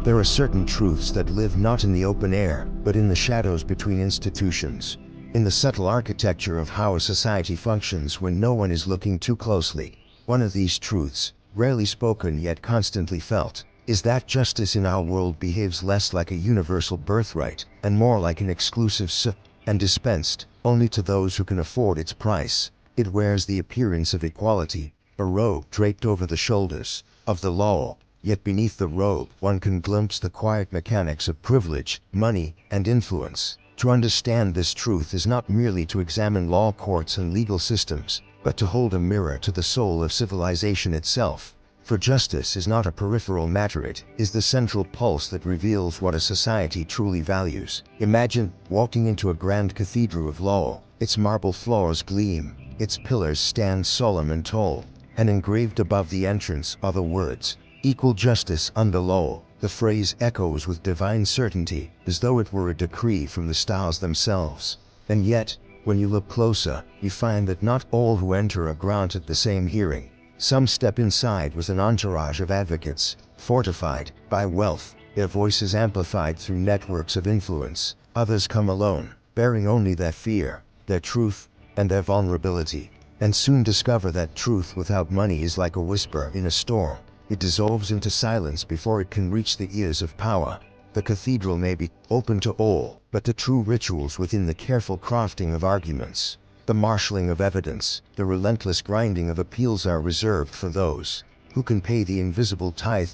There are certain truths that live not in the open air, but in the shadows between institutions, in the subtle architecture of how a society functions when no one is looking too closely. One of these truths, rarely spoken yet constantly felt, is that justice in our world behaves less like a universal birthright and more like an exclusive and dispensed only to those who can afford its price. It wears the appearance of equality, a robe draped over the shoulders of the law, yet beneath the robe one can glimpse the quiet mechanics of privilege, money, and influence. To understand this truth is not merely to examine law courts and legal systems, but to hold a mirror to the soul of civilization itself. For justice is not a peripheral matter, it is the central pulse that reveals what a society truly values. Imagine walking into a grand cathedral of law. Its marble floors gleam, its pillars stand solemn and tall, and engraved above the entrance are the words, "Equal justice under law." The phrase echoes with divine certainty, as though it were a decree from the stars themselves. And yet, when you look closer, you find that not all who enter are granted the same hearing. Some step inside with an entourage of advocates, fortified by wealth, their voices amplified through networks of influence. Others come alone, bearing only their fear, their truth, and their vulnerability, and soon discover that truth without money is like a whisper in a storm. It dissolves into silence before it can reach the ears of power. The cathedral may be open to all, but the true rituals within the careful crafting of arguments, the marshalling of evidence, the relentless grinding of appeals are reserved for those who can pay the invisible tithe.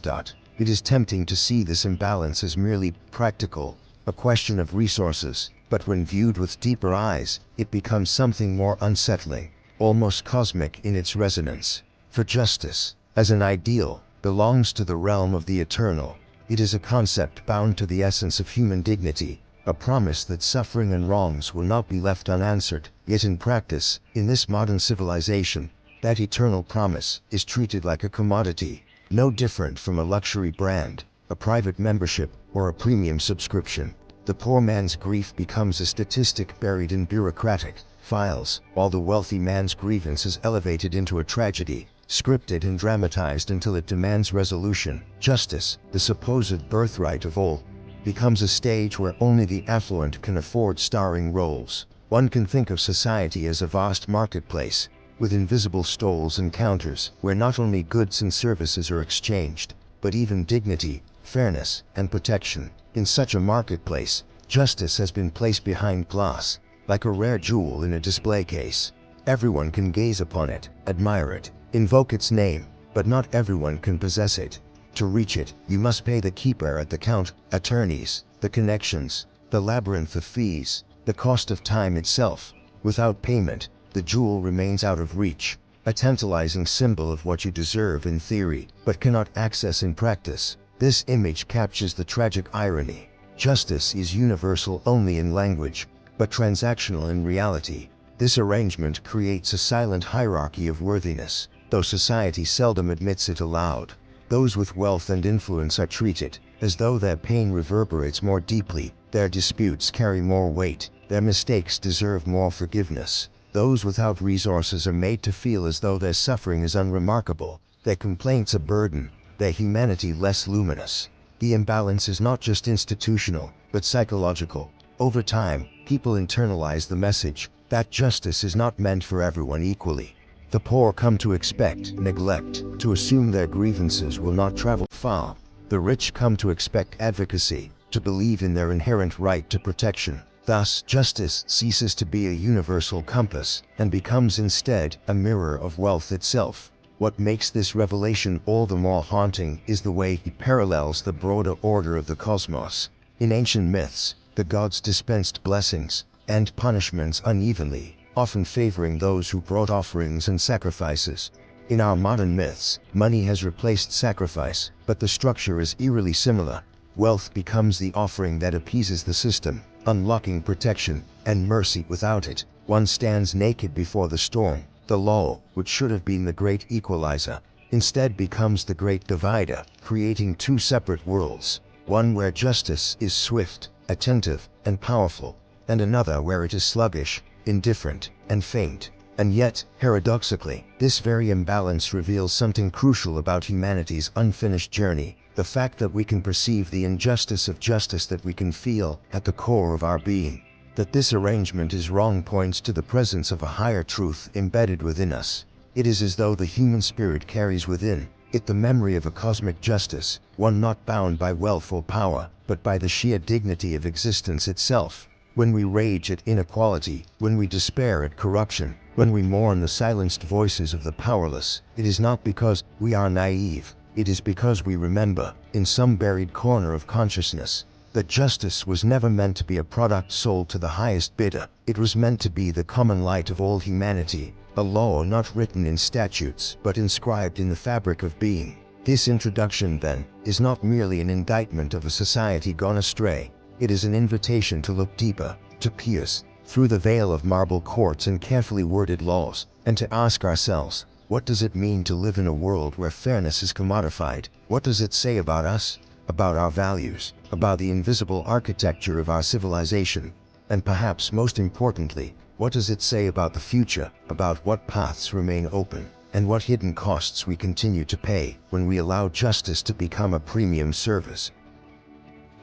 It is tempting to see this imbalance as merely practical, a question of resources, but when viewed with deeper eyes, it becomes something more unsettling, almost cosmic in its resonance. For justice, as an ideal, belongs to the realm of the eternal. It is a concept bound to the essence of human dignity, a promise that suffering and wrongs will not be left unanswered. Yet in practice, in this modern civilization, that eternal promise is treated like a commodity, no different from a luxury brand, a private membership, or a premium subscription. The poor man's grief becomes a statistic buried in bureaucratic files, while the wealthy man's grievance is elevated into a tragedy, scripted and dramatized until it demands resolution. Justice, the supposed birthright of all, becomes a stage where only the affluent can afford starring roles. One can think of society as a vast marketplace, with invisible stalls and counters, where not only goods and services are exchanged, but even dignity, fairness, and protection. In such a marketplace, justice has been placed behind glass, like a rare jewel in a display case. Everyone can gaze upon it, admire it, invoke its name, but not everyone can possess it. To reach it, you must pay the keeper at the count, attorneys, the connections, the labyrinth of fees, the cost of time itself. Without payment, the jewel remains out of reach, a tantalizing symbol of what you deserve in theory, but cannot access in practice. This image captures the tragic irony. Justice is universal only in language, but transactional in reality. This arrangement creates a silent hierarchy of worthiness, though society seldom admits it aloud. Those with wealth and influence are treated as though their pain reverberates more deeply, their disputes carry more weight, their mistakes deserve more forgiveness. Those without resources are made to feel as though their suffering is unremarkable, their complaints a burden, their humanity less luminous. The imbalance is not just institutional, but psychological. Over time, people internalize the message that justice is not meant for everyone equally. The poor come to expect neglect, to assume their grievances will not travel far. The rich come to expect advocacy, to believe in their inherent right to protection. Thus, justice ceases to be a universal compass and becomes instead a mirror of wealth itself. What makes this revelation all the more haunting is the way it parallels the broader order of the cosmos. In ancient myths, the gods dispensed blessings and punishments unevenly, often favoring those who brought offerings and sacrifices. In our modern myths, money has replaced sacrifice, but the structure is eerily similar. Wealth becomes the offering that appeases the system, unlocking protection and mercy. Without it, one stands naked before the storm. The law, which should have been the great equalizer, instead becomes the great divider, creating two separate worlds, one where justice is swift, attentive, and powerful, and another where it is sluggish, indifferent, and faint. And yet, paradoxically, this very imbalance reveals something crucial about humanity's unfinished journey, the fact that we can perceive the injustice of justice, that we can feel, at the core of our being, that this arrangement is wrong points to the presence of a higher truth embedded within us. It is as though the human spirit carries within it the memory of a cosmic justice, one not bound by wealth or power, but by the sheer dignity of existence itself. When we rage at inequality, when we despair at corruption, when we mourn the silenced voices of the powerless, it is not because we are naive. It is because we remember, in some buried corner of consciousness, that justice was never meant to be a product sold to the highest bidder. It was meant to be the common light of all humanity, a law not written in statutes but inscribed in the fabric of being. This introduction, then, is not merely an indictment of a society gone astray. It is an invitation to look deeper, to pierce through the veil of marble courts and carefully worded laws, and to ask ourselves, what does it mean to live in a world where fairness is commodified? What does it say about us, about our values, about the invisible architecture of our civilization? And perhaps most importantly, what does it say about the future, about what paths remain open, and what hidden costs we continue to pay when we allow justice to become a premium service?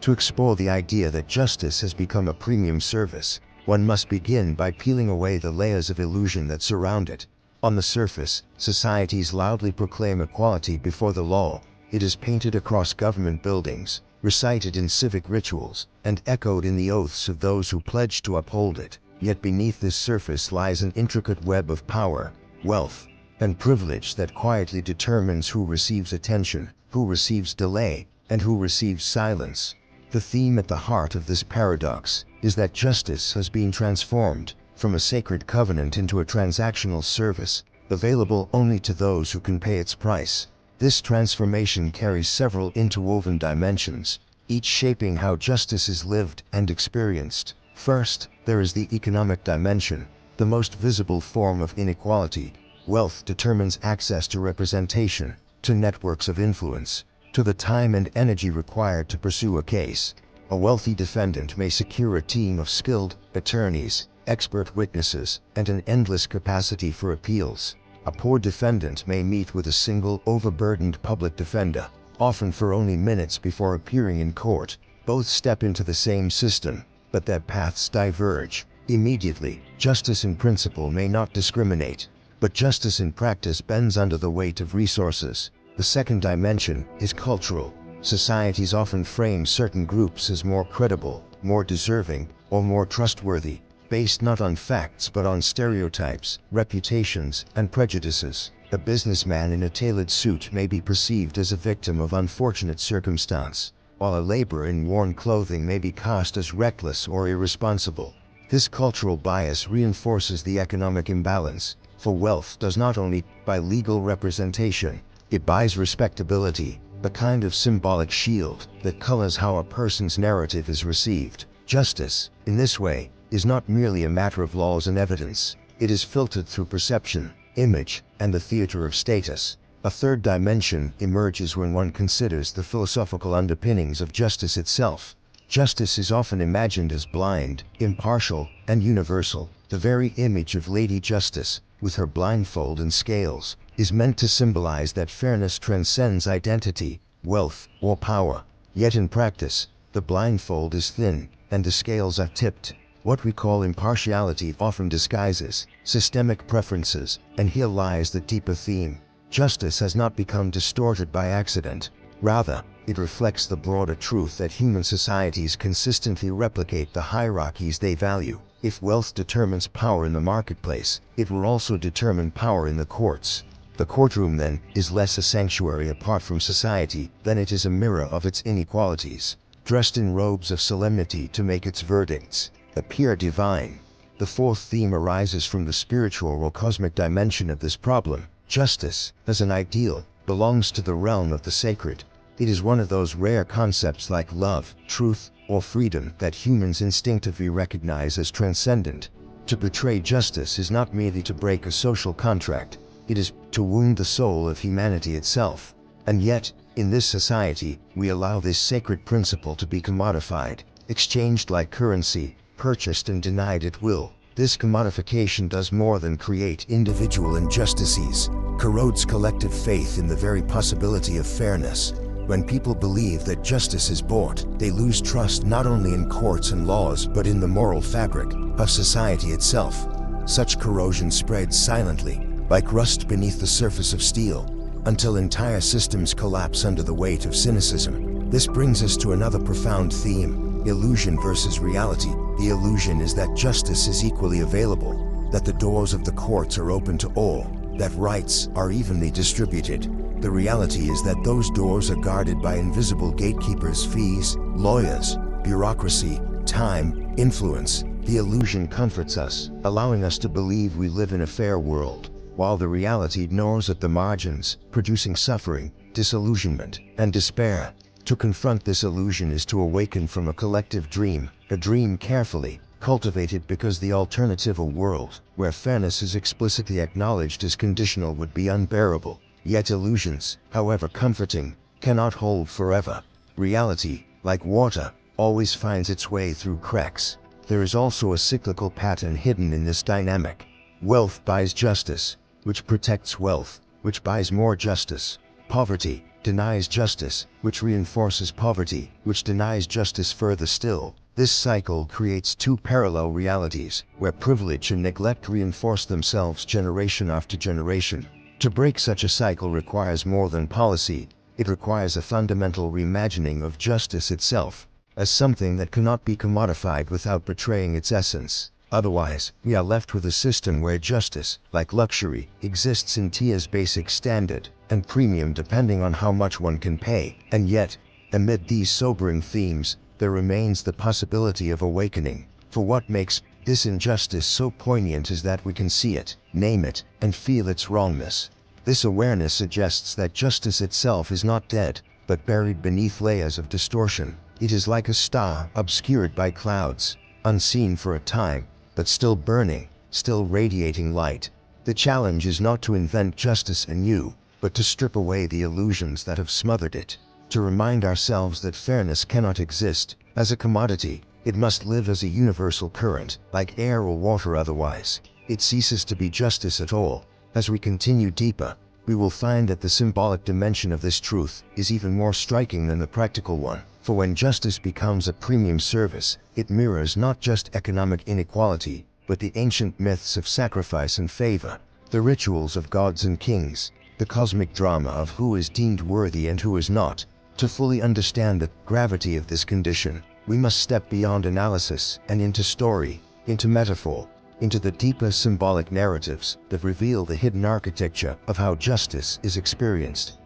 To explore the idea that justice has become a premium service, one must begin by peeling away the layers of illusion that surround it. On the surface, societies loudly proclaim equality before the law. It is painted across government buildings, recited in civic rituals, and echoed in the oaths of those who pledge to uphold it. Yet beneath this surface lies an intricate web of power, wealth, and privilege that quietly determines who receives attention, who receives delay, and who receives silence. The theme at the heart of this paradox is that justice has been transformed from a sacred covenant into a transactional service, available only to those who can pay its price. This transformation carries several interwoven dimensions, each shaping how justice is lived and experienced. First, there is the economic dimension, the most visible form of inequality. Wealth determines access to representation, to networks of influence, to the time and energy required to pursue a case. A wealthy defendant may secure a team of skilled attorneys, expert witnesses, and an endless capacity for appeals. A poor defendant may meet with a single overburdened public defender, often for only minutes before appearing in court. Both step into the same system, but their paths diverge immediately. Justice in principle may not discriminate, but justice in practice bends under the weight of resources. The second dimension is cultural. Societies often frame certain groups as more credible, more deserving, or more trustworthy, based not on facts but on stereotypes, reputations, and prejudices. A businessman in a tailored suit may be perceived as a victim of unfortunate circumstance, while a laborer in worn clothing may be cast as reckless or irresponsible. This cultural bias reinforces the economic imbalance, for wealth does not only buy legal representation, it buys respectability, the kind of symbolic shield that colors how a person's narrative is received. Justice, in this way, is not merely a matter of laws and evidence. It is filtered through perception, image, and the theater of status. A third dimension emerges when one considers the philosophical underpinnings of justice itself. Justice is often imagined as blind, impartial, and universal. The very image of Lady Justice, with her blindfold and scales, is meant to symbolize that fairness transcends identity, wealth, or power. Yet in practice, the blindfold is thin, and the scales are tipped. What we call impartiality often disguises systemic preferences, and here lies the deeper theme. Justice has not become distorted by accident. Rather, it reflects the broader truth that human societies consistently replicate the hierarchies they value. If wealth determines power in the marketplace, it will also determine power in the courts. The courtroom, then, is less a sanctuary apart from society than it is a mirror of its inequalities, dressed in robes of solemnity to make its verdicts appear divine. The fourth theme arises from the spiritual or cosmic dimension of this problem. Justice, as an ideal, belongs to the realm of the sacred. It is one of those rare concepts like love, truth, or freedom that humans instinctively recognize as transcendent. To betray justice is not merely to break a social contract, it is to wound the soul of humanity itself. And yet, in this society, we allow this sacred principle to be commodified, exchanged like currency, purchased and denied at will. This commodification does more than create individual injustices, corrodes collective faith in the very possibility of fairness. When people believe that justice is bought, they lose trust not only in courts and laws but in the moral fabric of society itself. Such corrosion spreads silently, like rust beneath the surface of steel, until entire systems collapse under the weight of cynicism. This brings us to another profound theme: illusion versus reality. The illusion is that justice is equally available, that the doors of the courts are open to all, that rights are evenly distributed. The reality is that those doors are guarded by invisible gatekeepers: fees, lawyers, bureaucracy, time, influence. The illusion comforts us, allowing us to believe we live in a fair world, while the reality gnaws at the margins, producing suffering, disillusionment, and despair. To confront this illusion is to awaken from a collective dream, a dream carefully cultivated, because the alternative, a world where fairness is explicitly acknowledged as conditional, would be unbearable. Yet illusions, however comforting, cannot hold forever. Reality, like water, always finds its way through cracks. There is also a cyclical pattern hidden in this dynamic. Wealth buys justice, which protects wealth, which buys more justice. Poverty denies justice, which reinforces poverty, which denies justice further still. This cycle creates two parallel realities, where privilege and neglect reinforce themselves generation after generation. To break such a cycle requires more than policy. It requires a fundamental reimagining of justice itself, as something that cannot be commodified without betraying its essence. Otherwise, we are left with a system where justice, like luxury, exists in tiers: basic, standard, and premium, depending on how much one can pay. And yet, amid these sobering themes, there remains the possibility of awakening. For what makes this injustice so poignant is that we can see it, name it, and feel its wrongness. This awareness suggests that justice itself is not dead, but buried beneath layers of distortion. It is like a star obscured by clouds, unseen for a time, but still burning, still radiating light. The challenge is not to invent justice anew, but to strip away the illusions that have smothered it. To remind ourselves that fairness cannot exist as a commodity. It must live as a universal current, like air or water, otherwise it ceases to be justice at all. As we continue deeper, we will find that the symbolic dimension of this truth is even more striking than the practical one. For when justice becomes a premium service, it mirrors not just economic inequality, but the ancient myths of sacrifice and favor, the rituals of gods and kings, the cosmic drama of who is deemed worthy and who is not. To fully understand the gravity of this condition, we must step beyond analysis and into story, into metaphor, into the deeper symbolic narratives that reveal the hidden architecture of how justice is experienced.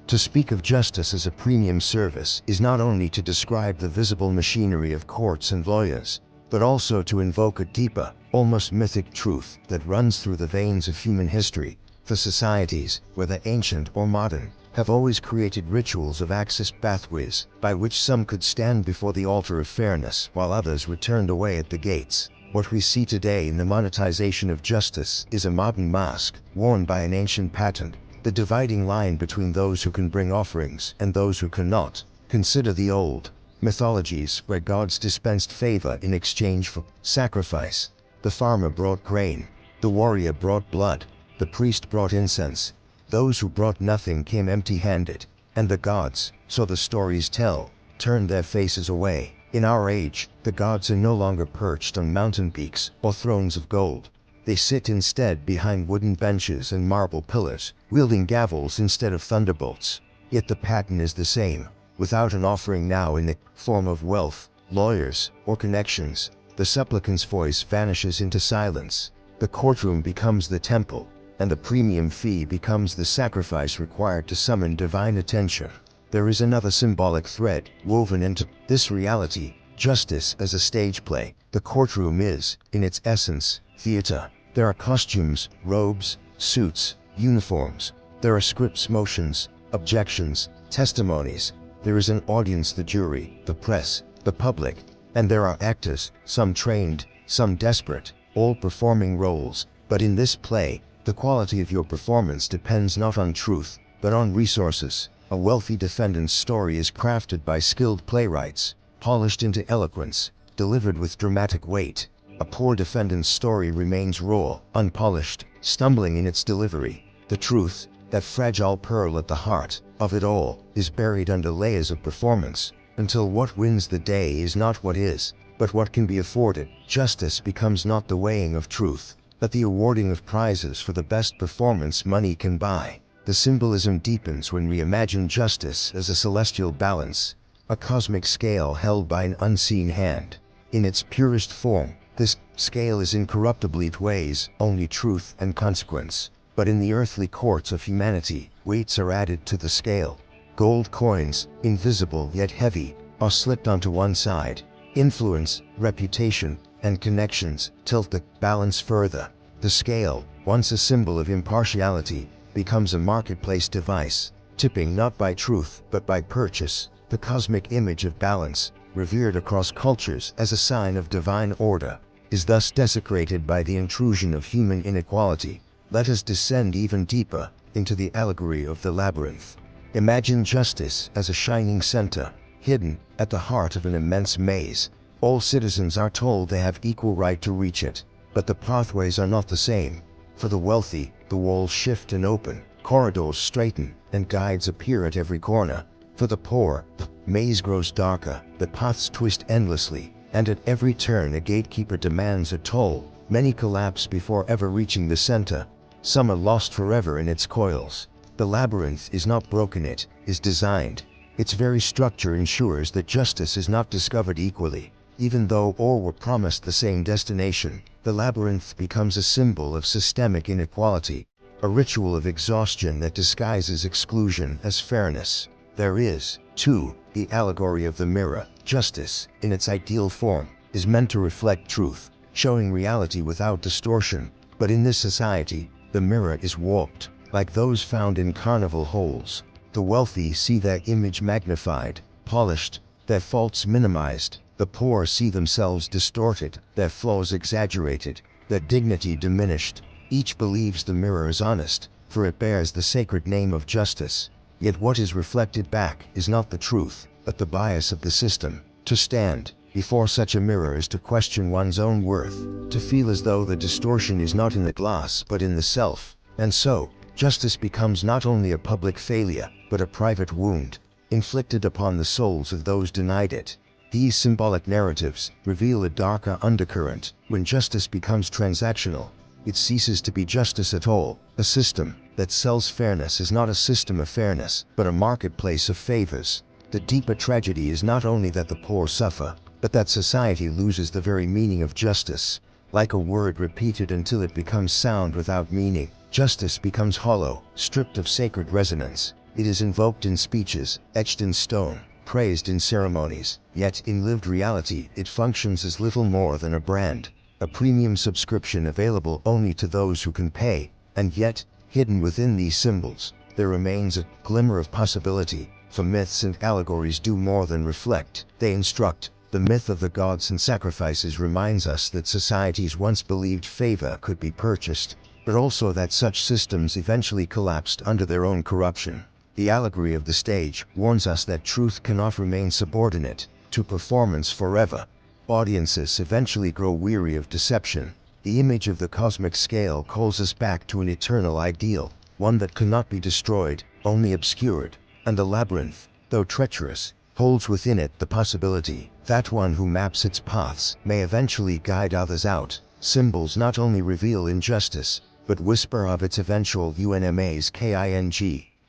To speak of justice as a premium service is not only to describe the visible machinery of courts and lawyers, but also to invoke a deeper, almost mythic truth that runs through the veins of human history. For societies, whether ancient or modern, have always created rituals of access pathways by which some could stand before the altar of fairness while others were turned away at the gates. What we see today in the monetization of justice is a modern mask worn by an ancient pattern, the dividing line between those who can bring offerings and those who cannot. Consider the old mythologies where gods dispensed favor in exchange for sacrifice. The farmer brought grain, the warrior brought blood, the priest brought incense. Those who brought nothing came empty-handed, and the gods, so the stories tell, turned their faces away. In our age, the gods are no longer perched on mountain peaks or thrones of gold. They sit instead behind wooden benches and marble pillars, wielding gavels instead of thunderbolts. Yet the pattern is the same. Without an offering now in the form of wealth, lawyers, or connections, the supplicant's voice vanishes into silence. The courtroom becomes the temple, and the premium fee becomes the sacrifice required to summon divine attention. There is another symbolic thread woven into this reality: justice as a stage play. The courtroom is, in its essence, theater. There are costumes, robes, suits, uniforms. There are scripts, motions, objections, testimonies. There is an audience, the jury, the press, the public, and there are actors, some trained, some desperate, all performing roles. But in this play, the quality of your performance depends not on truth, but on resources. A wealthy defendant's story is crafted by skilled playwrights, polished into eloquence, delivered with dramatic weight. A poor defendant's story remains raw, unpolished, stumbling in its delivery. The truth, that fragile pearl at the heart of it all, is buried under layers of performance, until what wins the day is not what is, but what can be afforded. Justice becomes not the weighing of truth, but the awarding of prizes for the best performance money can buy. The symbolism deepens when we imagine justice as a celestial balance, a cosmic scale held by an unseen hand. In its purest form, this scale is incorruptible. It weighs only truth and consequence. But in the earthly courts of humanity, weights are added to the scale. Gold coins, invisible yet heavy, are slipped onto one side. Influence, reputation, and connections tilt the balance further. The scale, once a symbol of impartiality, becomes a marketplace device, tipping not by truth but by purchase. The cosmic image of balance, revered across cultures as a sign of divine order, is thus desecrated by the intrusion of human inequality. Let us descend even deeper into the allegory of the labyrinth. Imagine justice as a shining center, hidden at the heart of an immense maze. All citizens are told they have equal right to reach it, but the pathways are not the same. For the wealthy, the walls shift and open, corridors straighten, and guides appear at every corner. For the poor, the maze grows darker, the paths twist endlessly, and at every turn a gatekeeper demands a toll. Many collapse before ever reaching the center. Some are lost forever in its coils. The labyrinth is not broken, it is designed. Its very structure ensures that justice is not discovered equally. Even though all were promised the same destination, the labyrinth becomes a symbol of systemic inequality, a ritual of exhaustion that disguises exclusion as fairness. There is, too, the allegory of the mirror. Justice, in its ideal form, is meant to reflect truth, showing reality without distortion. But in this society, the mirror is warped, like those found in carnival halls. The wealthy see their image magnified, polished, their faults minimized. The poor see themselves distorted, their flaws exaggerated, their dignity diminished. Each believes the mirror is honest, for it bears the sacred name of justice. Yet what is reflected back is not the truth, but the bias of the system. To stand before such a mirror is to question one's own worth, to feel as though the distortion is not in the glass but in the self. And so, justice becomes not only a public failure, but a private wound, inflicted upon the souls of those denied it. These symbolic narratives reveal a darker undercurrent. When justice becomes transactional, it ceases to be justice at all. A system that sells fairness is not a system of fairness, but a marketplace of favors. The deeper tragedy is not only that the poor suffer, but that society loses the very meaning of justice. Like a word repeated until it becomes sound without meaning, justice becomes hollow, stripped of sacred resonance. It is invoked in speeches, etched in stone, praised in ceremonies, yet in lived reality it functions as little more than a brand, a premium subscription available only to those who can pay. And yet, hidden within these symbols, there remains a glimmer of possibility. For myths and allegories do more than reflect, they instruct. The myth of the gods and sacrifices reminds us that societies once believed favor could be purchased, but also that such systems eventually collapsed under their own corruption. The allegory of the stage warns us that truth cannot remain subordinate to performance forever. Audiences eventually grow weary of deception. The image of the cosmic scale calls us back to an eternal ideal, one that cannot be destroyed, only obscured. And the labyrinth, though treacherous, holds within it the possibility that one who maps its paths may eventually guide others out. Symbols not only reveal injustice, but whisper of its eventual unmask.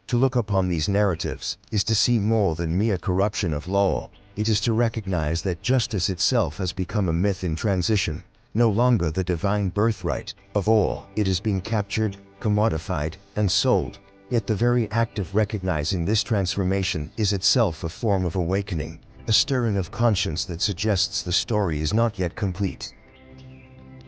To look upon these narratives is to see more than mere corruption of law. It is to recognize that justice itself has become a myth in transition, no longer the divine birthright of all. It is being captured, commodified, and sold. Yet the very act of recognizing this transformation is itself a form of awakening, a stirring of conscience that suggests the story is not yet complete.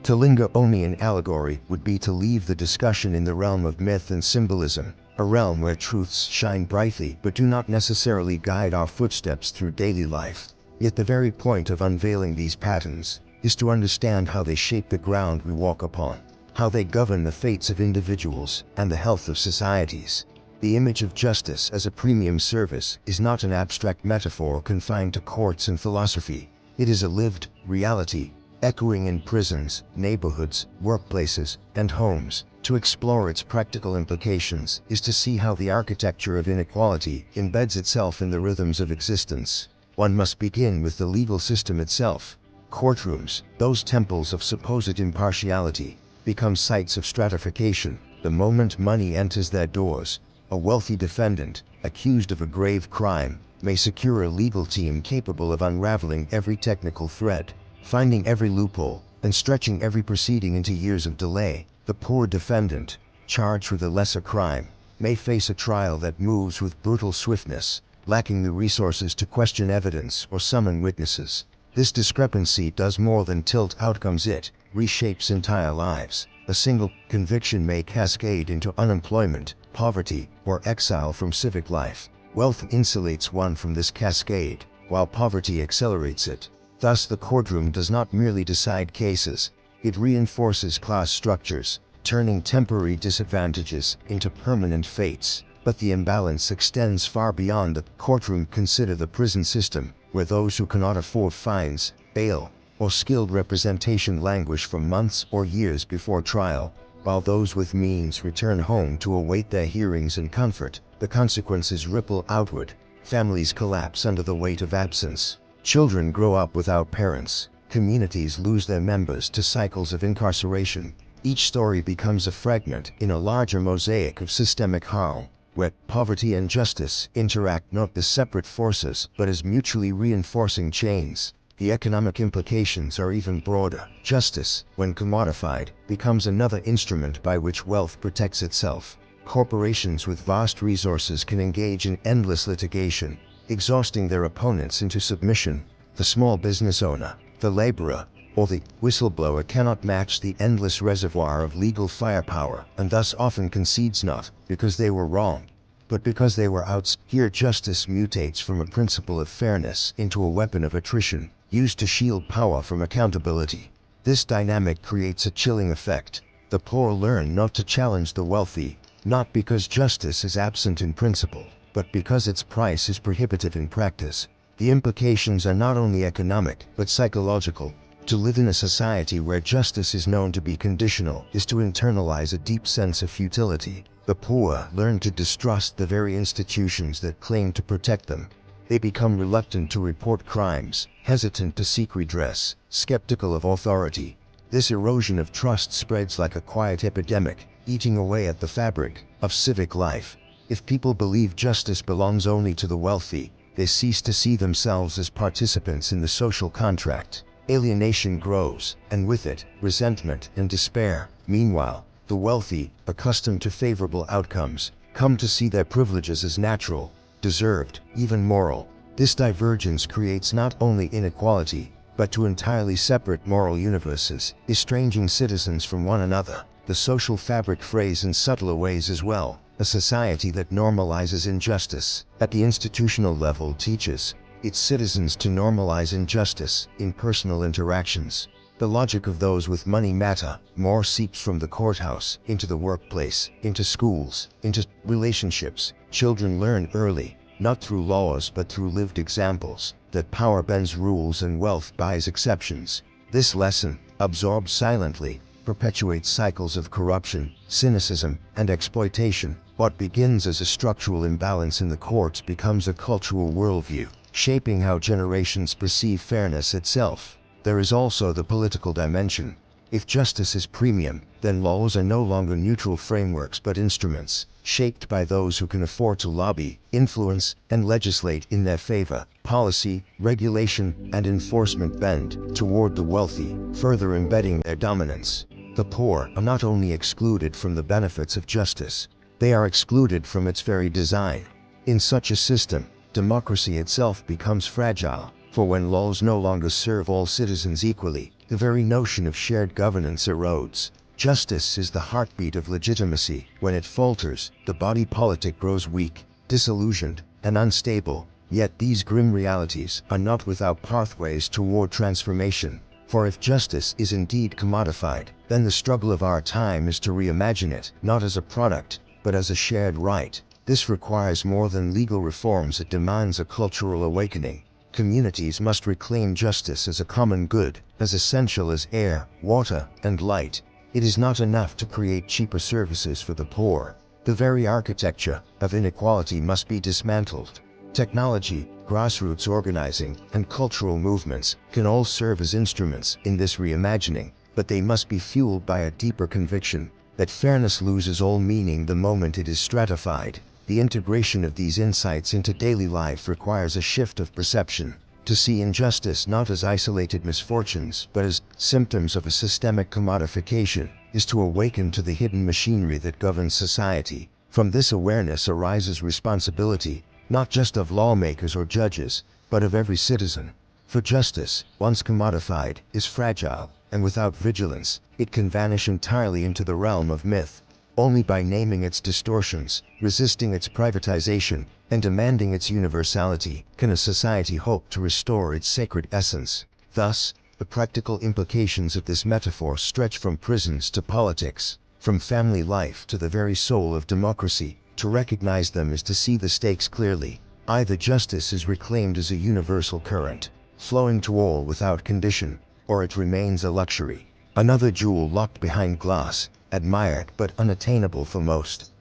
To linger only in allegory would be to leave the discussion in the realm of myth and symbolism, a realm where truths shine brightly but do not necessarily guide our footsteps through daily life. Yet the very point of unveiling these patterns is to understand how they shape the ground we walk upon, how they govern the fates of individuals and the health of societies. The image of justice as a premium service is not an abstract metaphor confined to courts and philosophy. It is a lived reality, echoing in prisons, neighborhoods, workplaces, and homes. To explore its practical implications is to see how the architecture of inequality embeds itself in the rhythms of existence. One must begin with the legal system itself. Courtrooms, those temples of supposed impartiality, become sites of stratification the moment money enters their doors. A wealthy defendant, accused of a grave crime, may secure a legal team capable of unraveling every technical thread, finding every loophole, and stretching every proceeding into years of delay. The poor defendant, charged with a lesser crime, may face a trial that moves with brutal swiftness, lacking the resources to question evidence or summon witnesses. This discrepancy does more than tilt outcomes, it reshapes entire lives. A single conviction may cascade into unemployment, poverty, or exile from civic life. Wealth insulates one from this cascade, while poverty accelerates it. Thus, the courtroom does not merely decide cases, it reinforces class structures, turning temporary disadvantages into permanent fates. But the imbalance extends far beyond the courtroom. Consider the prison system, where those who cannot afford fines, bail, or skilled representation languish for months or years before trial, while those with means return home to await their hearings in comfort. The consequences ripple outward. Families collapse under the weight of absence. Children grow up without parents. Communities lose their members to cycles of incarceration. Each story becomes a fragment in a larger mosaic of systemic harm, where poverty and justice interact not as separate forces but as mutually reinforcing chains. The economic implications are even broader. Justice, when commodified, becomes another instrument by which wealth protects itself. Corporations with vast resources can engage in endless litigation, exhausting their opponents into submission. The small business owner, the laborer, or the whistleblower cannot match the endless reservoir of legal firepower, and thus often concedes, not because they were wrong, but because they were outs. Here justice mutates from a principle of fairness into a weapon of attrition, used to shield power from accountability. This dynamic creates a chilling effect. The poor learn not to challenge the wealthy, not because justice is absent in principle, but because its price is prohibitive in practice. The implications are not only economic, but psychological. To live in a society where justice is known to be conditional is to internalize a deep sense of futility. The poor learn to distrust the very institutions that claim to protect them. They become reluctant to report crimes, hesitant to seek redress, skeptical of authority. This erosion of trust spreads like a quiet epidemic, eating away at the fabric of civic life. If people believe justice belongs only to the wealthy, they cease to see themselves as participants in the social contract. Alienation grows, and with it, resentment and despair. Meanwhile, the wealthy, accustomed to favorable outcomes, come to see their privileges as natural, deserved, even moral. This divergence creates not only inequality, but two entirely separate moral universes, estranging citizens from one another. The social fabric frays in subtler ways as well. A society that normalizes injustice at the institutional level teaches its citizens to normalize injustice in personal interactions. The logic of those with money matter more seeps from the courthouse into the workplace, into schools, into relationships. Children learn early, not through laws but through lived examples, that power bends rules and wealth buys exceptions. This lesson, absorbed silently, perpetuates cycles of corruption, cynicism, and exploitation. What begins as a structural imbalance in the courts becomes a cultural worldview, shaping how generations perceive fairness itself. There is also the political dimension. If justice is premium, then laws are no longer neutral frameworks but instruments, shaped by those who can afford to lobby, influence, and legislate in their favor. Policy, regulation, and enforcement bend toward the wealthy, further embedding their dominance. The poor are not only excluded from the benefits of justice, they are excluded from its very design. In such a system, democracy itself becomes fragile, for when laws no longer serve all citizens equally, the very notion of shared governance erodes. Justice is the heartbeat of legitimacy. When it falters, the body politic grows weak, disillusioned, and unstable. Yet these grim realities are not without pathways toward transformation. For if justice is indeed commodified, then the struggle of our time is to reimagine it, not as a product, but as a shared right. This requires more than legal reforms, it demands a cultural awakening. Communities must reclaim justice as a common good, as essential as air, water, and light. It is not enough to create cheaper services for the poor. The very architecture of inequality must be dismantled. Technology, grassroots organizing, and cultural movements can all serve as instruments in this reimagining, but they must be fueled by a deeper conviction that fairness loses all meaning the moment it is stratified. The integration of these insights into daily life requires a shift of perception. To see injustice not as isolated misfortunes but as symptoms of a systemic commodification is to awaken to the hidden machinery that governs society. From this awareness arises responsibility, not just of lawmakers or judges, but of every citizen. For justice, once commodified, is fragile, and without vigilance, it can vanish entirely into the realm of myth. Only by naming its distortions, resisting its privatization, and demanding its universality, can a society hope to restore its sacred essence. Thus, the practical implications of this metaphor stretch from prisons to politics, from family life to the very soul of democracy. To recognize them is to see the stakes clearly. Either justice is reclaimed as a universal current, flowing to all without condition, or it remains a luxury, another jewel locked behind glass, admired but unattainable for most.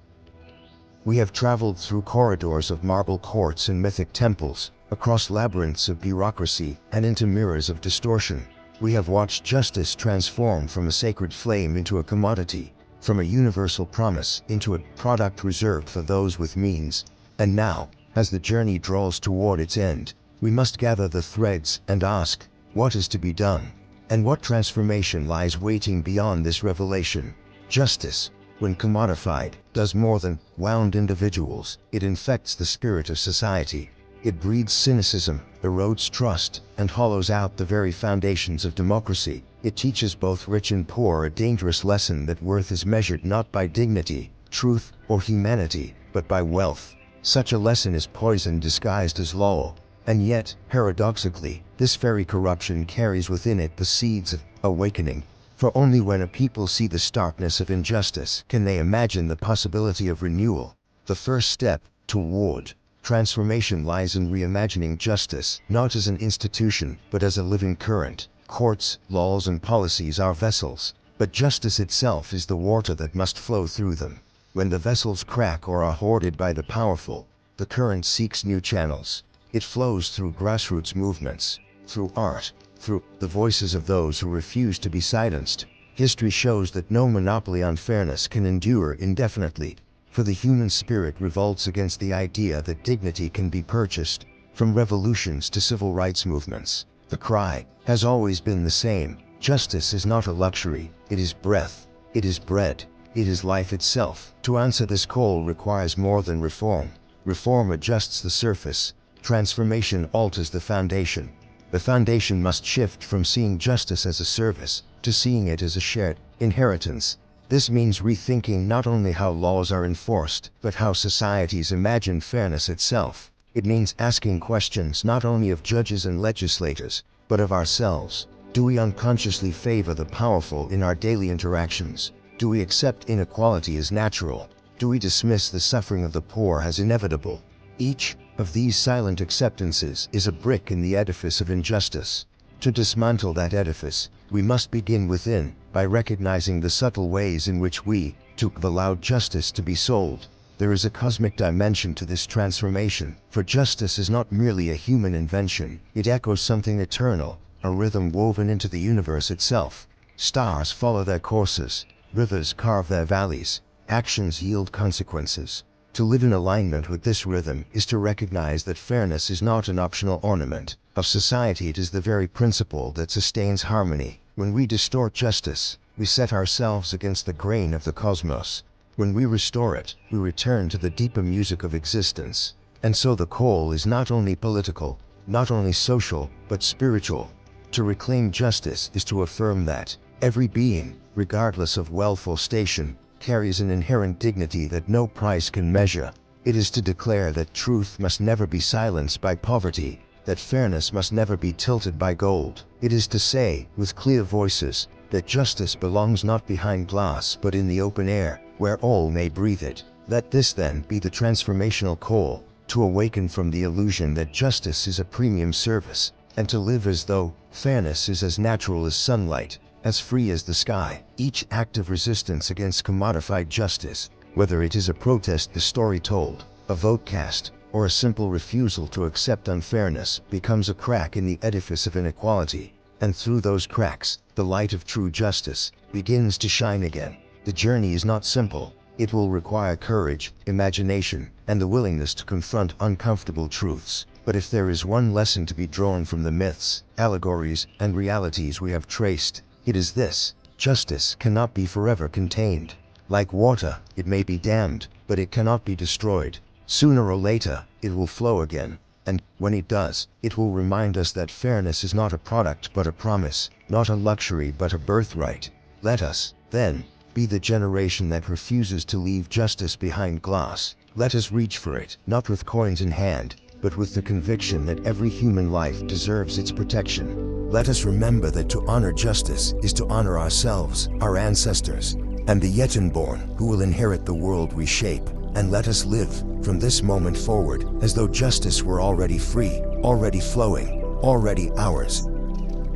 We have traveled through corridors of marble courts and mythic temples, across labyrinths of bureaucracy and into mirrors of distortion. We have watched justice transform from a sacred flame into a commodity, from a universal promise into a product reserved for those with means. And now, as the journey draws toward its end, we must gather the threads and ask, what is to be done? And what transformation lies waiting beyond this revelation? Justice, when commodified, does more than wound individuals. It infects the spirit of society. It breeds cynicism, erodes trust, and hollows out the very foundations of democracy. It teaches both rich and poor a dangerous lesson that worth is measured not by dignity, truth, or humanity, but by wealth. Such a lesson is poison disguised as law. And yet, paradoxically, this very corruption carries within it the seeds of awakening. For only when a people see the starkness of injustice can they imagine the possibility of renewal. The first step toward transformation lies in reimagining justice, not as an institution, but as a living current. Courts, laws, and policies are vessels, but justice itself is the water that must flow through them. When the vessels crack or are hoarded by the powerful, the current seeks new channels. It flows through grassroots movements, through art, through the voices of those who refuse to be silenced. History shows that no monopoly on fairness can endure indefinitely, for the human spirit revolts against the idea that dignity can be purchased. From revolutions to civil rights movements, the cry has always been the same: justice is not a luxury, it is breath, it is bread, it is life itself. To answer this call requires more than reform. Reform adjusts the surface, transformation alters the foundation. The foundation must shift from seeing justice as a service to seeing it as a shared inheritance. This means rethinking not only how laws are enforced, but how societies imagine fairness itself. It means asking questions not only of judges and legislators, but of ourselves. Do we unconsciously favor the powerful in our daily interactions? Do we accept inequality as natural? Do we dismiss the suffering of the poor as inevitable? Each of these silent acceptances is a brick in the edifice of injustice. To dismantle that edifice, we must begin within, by recognizing the subtle ways in which we have allowed justice to be sold. There is a cosmic dimension to this transformation, for justice is not merely a human invention, it echoes something eternal, a rhythm woven into the universe itself. Stars follow their courses, rivers carve their valleys, actions yield consequences. To live in alignment with this rhythm is to recognize that fairness is not an optional ornament of society, it is the very principle that sustains harmony. When we distort justice, we set ourselves against the grain of the cosmos. When we restore it, we return to the deeper music of existence. And so the call is not only political, not only social, but spiritual. To reclaim justice is to affirm that every being, regardless of wealth or station, carries an inherent dignity that no price can measure. It is to declare that truth must never be silenced by poverty, that fairness must never be tilted by gold. It is to say, with clear voices, that justice belongs not behind glass but in the open air, where all may breathe it. Let this then be the transformational call to awaken from the illusion that justice is a premium service, and to live as though fairness is as natural as sunlight, as free as the sky. Each act of resistance against commodified justice, whether it is a protest, the story told, a vote cast, or a simple refusal to accept unfairness, becomes a crack in the edifice of inequality, and through those cracks, the light of true justice begins to shine again. The journey is not simple. It will require courage, imagination, and the willingness to confront uncomfortable truths. But if there is one lesson to be drawn from the myths, allegories, and realities we have traced, it is this: justice cannot be forever contained. Like water, it may be dammed, but it cannot be destroyed. Sooner or later, it will flow again, and when it does, it will remind us that fairness is not a product but a promise, not a luxury but a birthright. Let us, then, be the generation that refuses to leave justice behind glass. Let us reach for it, not with coins in hand, but with the conviction that every human life deserves its protection. Let us remember that to honor justice is to honor ourselves, our ancestors, and the yet unborn who will inherit the world we shape. And let us live, from this moment forward, as though justice were already free, already flowing, already ours.